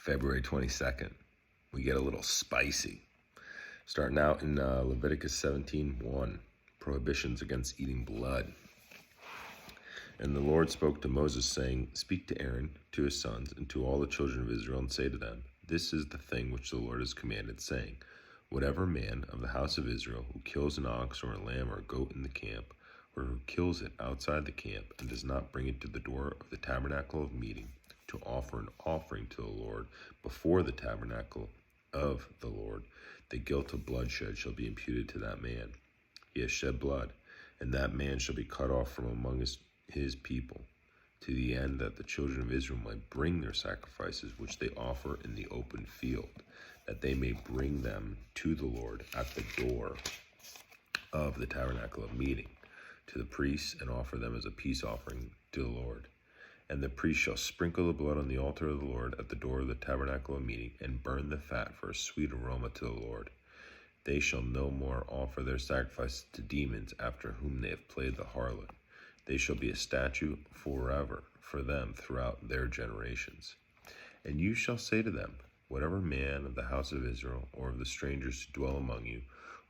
February 22nd, we get a little spicy. Starting out in Leviticus 17:1, prohibitions against eating blood. And the Lord spoke to Moses, saying, Speak to Aaron, to his sons, and to all the children of Israel, and say to them, This is the thing which the Lord has commanded, saying, Whatever man of the house of Israel who kills an ox or a lamb or a goat in the camp, or who kills it outside the camp, and does not bring it to the door of the tabernacle of meeting, to offer an offering to the Lord before the tabernacle of the Lord, the guilt of bloodshed shall be imputed to that man. He has shed blood, and that man shall be cut off from among his people, to the end that the children of Israel might bring their sacrifices which they offer in the open field, that they may bring them to the Lord at the door of the tabernacle of meeting, to the priests, and offer them as a peace offering to the Lord. And the priest shall sprinkle the blood on the altar of the Lord at the door of the tabernacle of meeting, and burn the fat for a sweet aroma to the Lord. They shall no more offer their sacrifices to demons after whom they have played the harlot. They shall be a statute forever for them throughout their generations. And you shall say to them, Whatever man of the house of Israel, or of the strangers who dwell among you,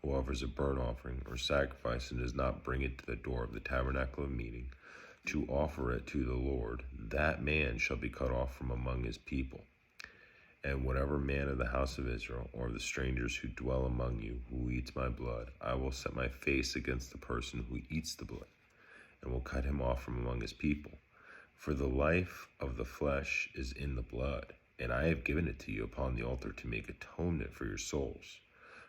who offers a burnt offering or sacrifice and does not bring it to the door of the tabernacle of meeting, to offer it to the Lord, that man shall be cut off from among his people. And whatever man of the house of Israel, or of the strangers who dwell among you, who eats my blood, I will set my face against the person who eats the blood, and will cut him off from among his people. For the life of the flesh is in the blood, and I have given it to you upon the altar to make atonement for your souls.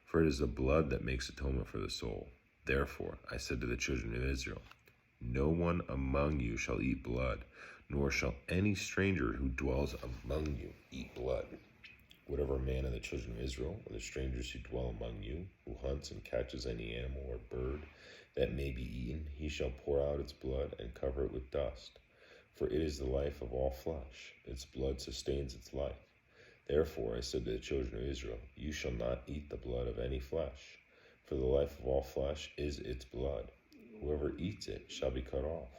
For it is the blood that makes atonement for the soul. Therefore I said to the children of Israel, No one among you shall eat blood, nor shall any stranger who dwells among you eat blood. Whatever man of the children of Israel, or the strangers who dwell among you, who hunts and catches any animal or bird that may be eaten, he shall pour out its blood and cover it with dust. For it is the life of all flesh. Its blood sustains its life. Therefore I said to the children of Israel, You shall not eat the blood of any flesh, for the life of all flesh is its blood. Whoever eats it shall be cut off.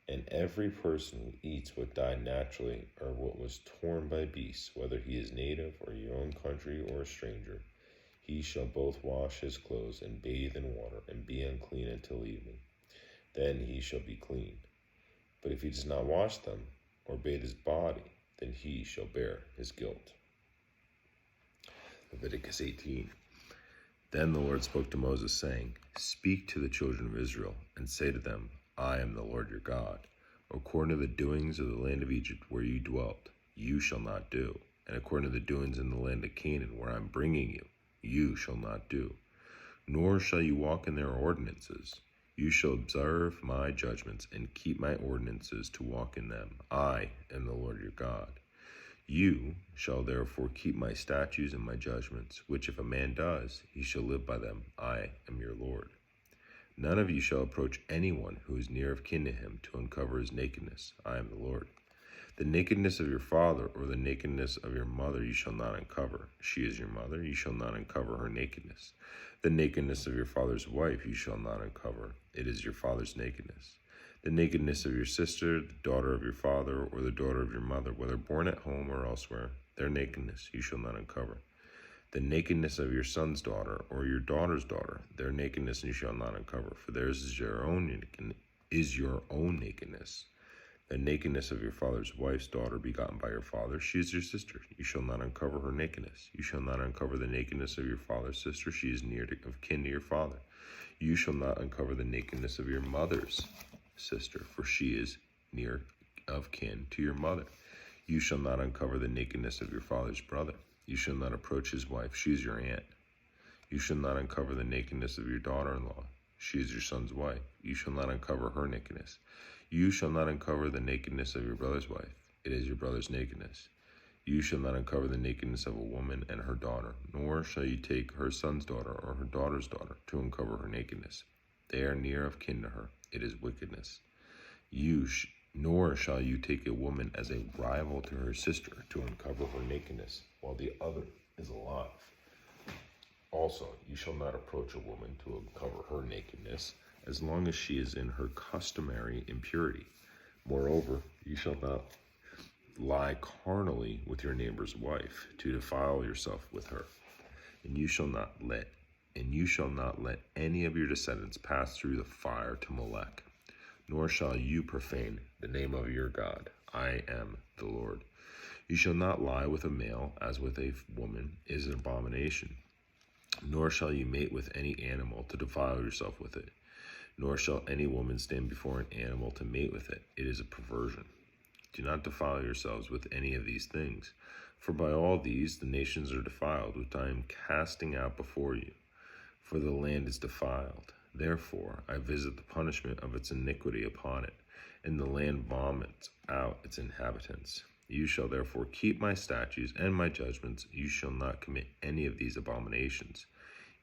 And every person who eats what died naturally, or what was torn by beasts, whether he is native or your own country or a stranger, he shall both wash his clothes and bathe in water, and be unclean until evening. Then he shall be clean. But if he does not wash them, or bathe his body, then he shall bear his guilt. Leviticus 18. Then the Lord spoke to Moses, saying, Speak to the children of Israel, and say to them, I am the Lord your God. According to the doings of the land of Egypt where you dwelt, you shall not do. And according to the doings in the land of Canaan where I am bringing you, you shall not do. Nor shall you walk in their ordinances. You shall observe my judgments and keep my ordinances to walk in them. I am the Lord your God. You shall therefore keep my statutes and my judgments, which if a man does, he shall live by them. I am your Lord. None of you shall approach anyone who is near of kin to him to uncover his nakedness. I am the Lord. The nakedness of your father or the nakedness of your mother you shall not uncover. She is your mother, you shall not uncover her nakedness. The nakedness of your father's wife you shall not uncover. It is your father's nakedness. The nakedness of your sister, the daughter of your father, or the daughter of your mother, whether born at home or elsewhere, their nakedness you shall not uncover. The nakedness of your son's daughter, or your daughter's daughter, their nakedness you shall not uncover, for theirs is your own nakedness. The nakedness of your father's wife's daughter begotten by your father, she is your sister. You shall not uncover her nakedness. You shall not uncover the nakedness of your father's sister, she is near of kin to your father. You shall not uncover the nakedness of your mother's sister, for she is near of kin to your mother. You shall not uncover the nakedness of your father's brother. You shall not approach his wife, she is your aunt. You shall not uncover the nakedness of your daughter-in-law, she is your son's wife. You shall not uncover her nakedness. You shall not uncover the nakedness of your brother's wife, it is your brother's nakedness. You shall not uncover the nakedness of a woman and her daughter, nor shall you take her son's daughter or her daughter's daughter to uncover her nakedness. They are near of kin to her, it is wickedness. Nor shall you take a woman as a rival to her sister to uncover her nakedness, while the other is alive. Also, you shall not approach a woman to uncover her nakedness, as long as she is in her customary impurity. Moreover, you shall not lie carnally with your neighbor's wife, to defile yourself with her. And you shall not let any of your descendants pass through the fire to Molech, nor shall you profane the name of your God. I am the Lord. You shall not lie with a male as with a woman is an abomination, nor shall you mate with any animal to defile yourself with it, nor shall any woman stand before an animal to mate with it. It is a perversion. Do not defile yourselves with any of these things, for by all these the nations are defiled, which I am casting out before you. For the land is defiled. Therefore I visit the punishment of its iniquity upon it, and the land vomits out its inhabitants. You shall therefore keep my statutes and my judgments. You shall not commit any of these abominations,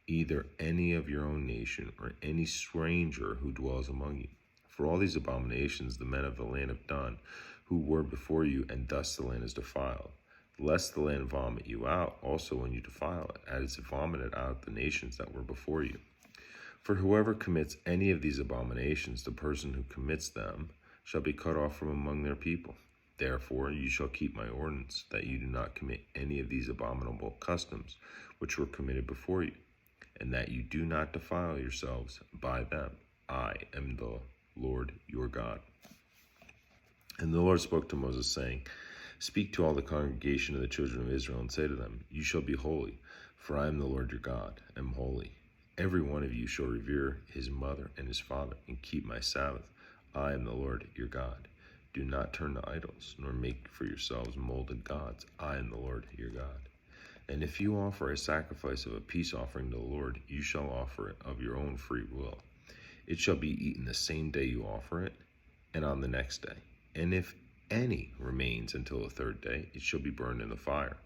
either any of your own nation or any stranger who dwells among you. For all these abominations the men of the land have done, who were before you, and thus the land is defiled. Lest the land vomit you out also when you defile it, as it vomited out the nations that were before you. For whoever commits any of these abominations, the person who commits them shall be cut off from among their people. Therefore you shall keep my ordinance, that you do not commit any of these abominable customs which were committed before you, and that you do not defile yourselves by them. I am the Lord your God. And the Lord spoke to Moses, saying, Speak to all the congregation of the children of Israel, and say to them, You shall be holy, for I am the Lord your God, am holy. Every one of you shall revere his mother and his father, and keep my Sabbath. I am the Lord your God. Do not turn to idols, nor make for yourselves molded gods. I am the Lord your God. And if you offer a sacrifice of a peace offering to the Lord, you shall offer it of your own free will. It shall be eaten the same day you offer it, and on the next day. And if any remains until the third day, it shall be burned in the fire.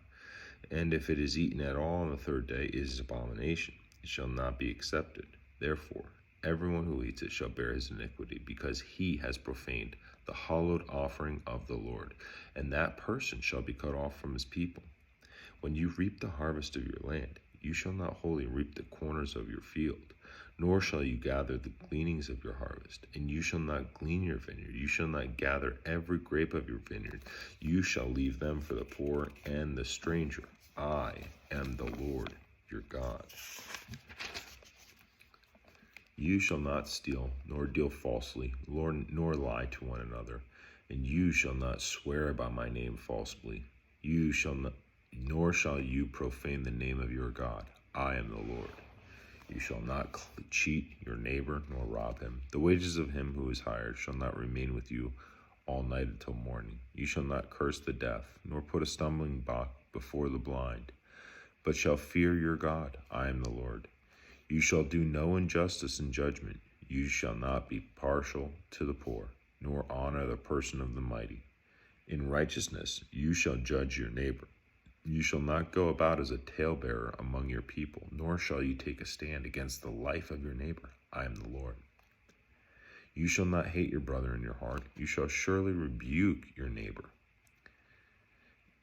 And if it is eaten at all on the third day, it is abomination. It shall not be accepted. Therefore, everyone who eats it shall bear his iniquity, because he has profaned the hallowed offering of the Lord, and that person shall be cut off from his people. When you reap the harvest of your land, you shall not wholly reap the corners of your field, nor shall you gather the gleanings of your harvest, and you shall not glean your vineyard. You shall not gather every grape of your vineyard. You shall leave them for the poor and the stranger. I am the Lord your God. You shall not steal, nor deal falsely, nor lie to one another, and you shall not swear by my name falsely. You shall not, nor shall you profane the name of your God. I am the Lord. You shall not cheat your neighbor, nor rob him. The wages of him who is hired shall not remain with you all night until morning. You shall not curse the deaf, nor put a stumbling block before the blind, but shall fear your God. I am the Lord. You shall do no injustice in judgment. You shall not be partial to the poor, nor honor the person of the mighty. In righteousness you shall judge your neighbor. You shall not go about as a talebearer among your people, nor shall you take a stand against the life of your neighbor. I am the Lord. You shall not hate your brother in your heart. You shall surely rebuke your neighbor,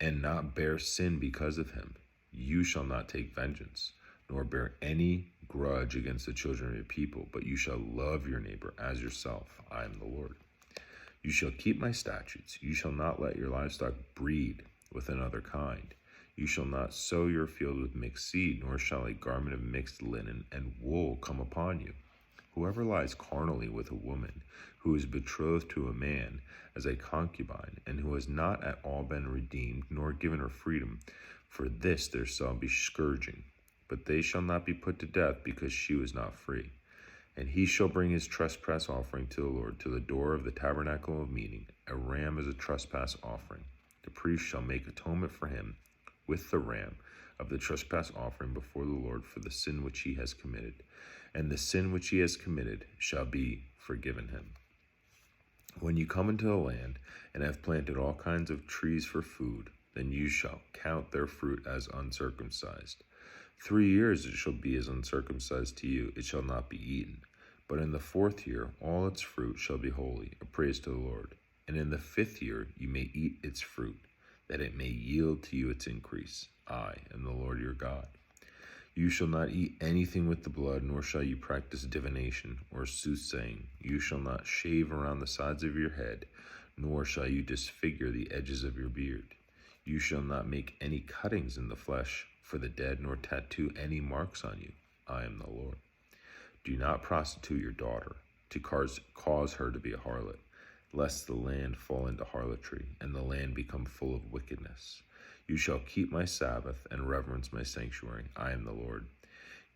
and not bear sin because of him. You shall not take vengeance, nor bear any grudge against the children of your people, but you shall love your neighbor as yourself. I am the Lord. You shall keep my statutes. You shall not let your livestock breed with another kind. You shall not sow your field with mixed seed, nor shall a garment of mixed linen and wool come upon you. Whoever lies carnally with a woman who is betrothed to a man as a concubine, and who has not at all been redeemed, nor given her freedom, for this there shall be scourging. But they shall not be put to death, because she was not free. And he shall bring his trespass offering to the Lord to the door of the tabernacle of meeting, a ram as a trespass offering. The priest shall make atonement for him with the ram of the trespass offering before the Lord for the sin which he has committed, and the sin which he has committed shall be forgiven him. When you come into the land and have planted all kinds of trees for food, then you shall count their fruit as uncircumcised. 3 years it shall be as uncircumcised to you, it shall not be eaten. But in the 4th year all its fruit shall be holy, a praise to the Lord. And in the 5th year you may eat its fruit, that it may yield to you its increase. I am the Lord your God. You shall not eat anything with the blood, nor shall you practice divination or soothsaying. You shall not shave around the sides of your head, nor shall you disfigure the edges of your beard. You shall not make any cuttings in the flesh for the dead, nor tattoo any marks on you. I am the Lord. Do not prostitute your daughter, to cause her to be a harlot, lest the land fall into harlotry, and the land become full of wickedness. You shall keep my Sabbath and reverence my sanctuary. I am the Lord.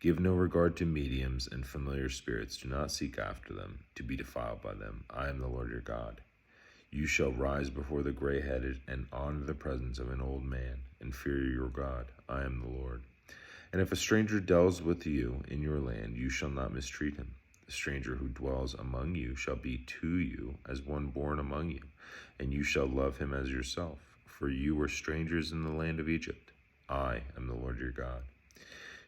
Give no regard to mediums and familiar spirits. Do not seek after them, to be defiled by them. I am the Lord your God. You shall rise before the gray-headed and honor the presence of an old man, and fear your God. I am the Lord. And if a stranger dwells with you in your land, you shall not mistreat him. The stranger who dwells among you shall be to you as one born among you, and you shall love him as yourself, for you were strangers in the land of Egypt. I am the Lord your God.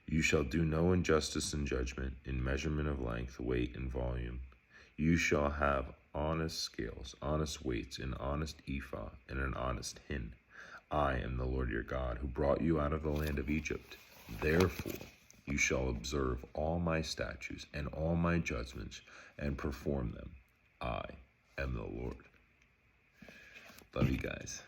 You shall do no injustice in judgment, in measurement of length, weight, and volume. You shall have honest scales, honest weights, an honest ephah, and an honest hin. I am the Lord your God, who brought you out of the land of Egypt. Therefore, you shall observe all my statutes and all my judgments and perform them. I am the Lord. Love you guys.